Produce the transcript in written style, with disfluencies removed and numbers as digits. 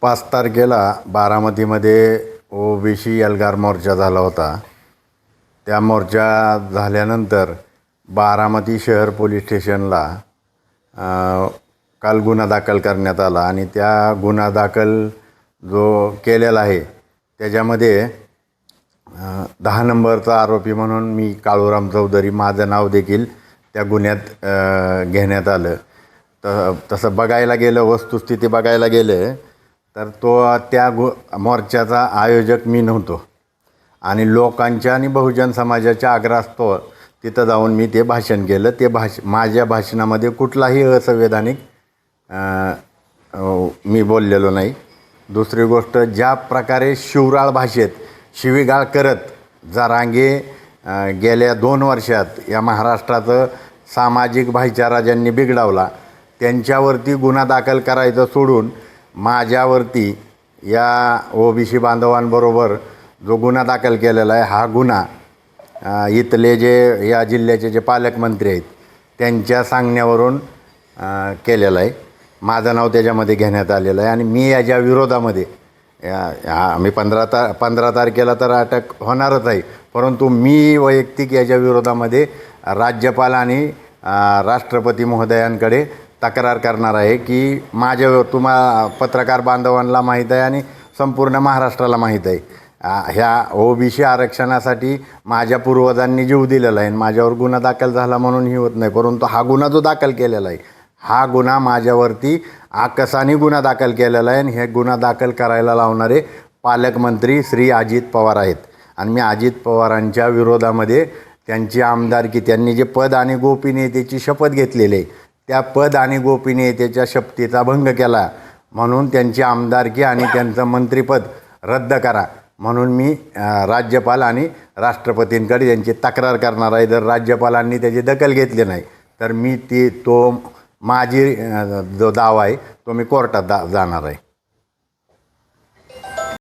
5 तारखेला बारामतीमध्ये ओबीसी एल्गार मोर्चा झाला होता. त्या मोर्चा झाल्यानंतर बारामती शहर पोलीस स्टेशनला काल गुन्हा दाखल करण्यात आला आणि त्या गुन्हा दाखल जो केलेला आहे त्याच्यामध्ये 10 नंबरचा आरोपी म्हणून मी काळूराम चौधरी, माझं नाव देखील त्या गुन्ह्यात घेण्यात आलं. तसं बघायला गेलं, वस्तुस्थिती बघायला गेलं तर त्या मोर्चाचा आयोजक मी नव्हतो आणि लोकांच्या आणि बहुजन समाजाच्या आग्रहास्तव तिथं जाऊन मी ते भाषण केलं. माझ्या भाषणामध्ये कुठलाही असंवैधानिक मी बोललेलो नाही. दुसरी गोष्ट, ज्या प्रकारे शिवराळ भाषेत शिवीगाळ करत जरांगे गेल्या 2 वर्षात या महाराष्ट्राचं सामाजिक भाईचारा ज्यांनी बिघडवला त्यांच्यावरती गुन्हा दाखल करायचं सोडून माझ्यावरती या ओबीसी बांधवांबरोबर जो गुन्हा दाखल केलेला आहे, हा गुन्हा इथले जे या जिल्ह्याचे जे पालकमंत्री आहेत त्यांच्या सांगण्यावरून केलेला आहे. माझं नाव त्याच्यामध्ये घेण्यात आलेलं आहे आणि मी याच्या विरोधामध्ये मी 15 तारखेला तर अटक होणारच आहे, परंतु मी वैयक्तिक याच्या विरोधामध्ये राज्यपाल आणि राष्ट्रपती महोदयांकडे तक्रार करणार आहे की तुम्हा पत्रकार बांधवांना माहीत आहे आणि संपूर्ण महाराष्ट्राला माहीत आहे, ह्या ओबीसी आरक्षणासाठी माझ्या पूर्वजांनी जीव दिलेला आहे. माझ्यावर गुन्हा दाखल झाला म्हणून ही होत नाही, परंतु हा गुन्हा जो दाखल केलेला आहे हा गुन्हा माझ्यावरती आकसाने गुन्हा दाखल केलेला आहे आणि हे गुन्हा दाखल करायला लावणारे पालकमंत्री श्री अजित पवार आहेत. आणि मी अजित पवारांच्या विरोधामध्ये त्यांची आमदारकी, त्यांनी जे पद आणि गोपनीयतेची शपथ घेतलेली आहे त्या पद आणि गोपनीयतेच्या शपथेचा भंग केला म्हणून त्यांची आमदारकी आणि त्यांचं मंत्रिपद रद्द करा म्हणून मी राज्यपाल आणि राष्ट्रपतींकडे त्यांची तक्रार करणार आहे. जर राज्यपालांनी त्याची दखल घेतली नाही तर मी माझी जो दावा आहे तो मी कोर्टात जाणार आहे.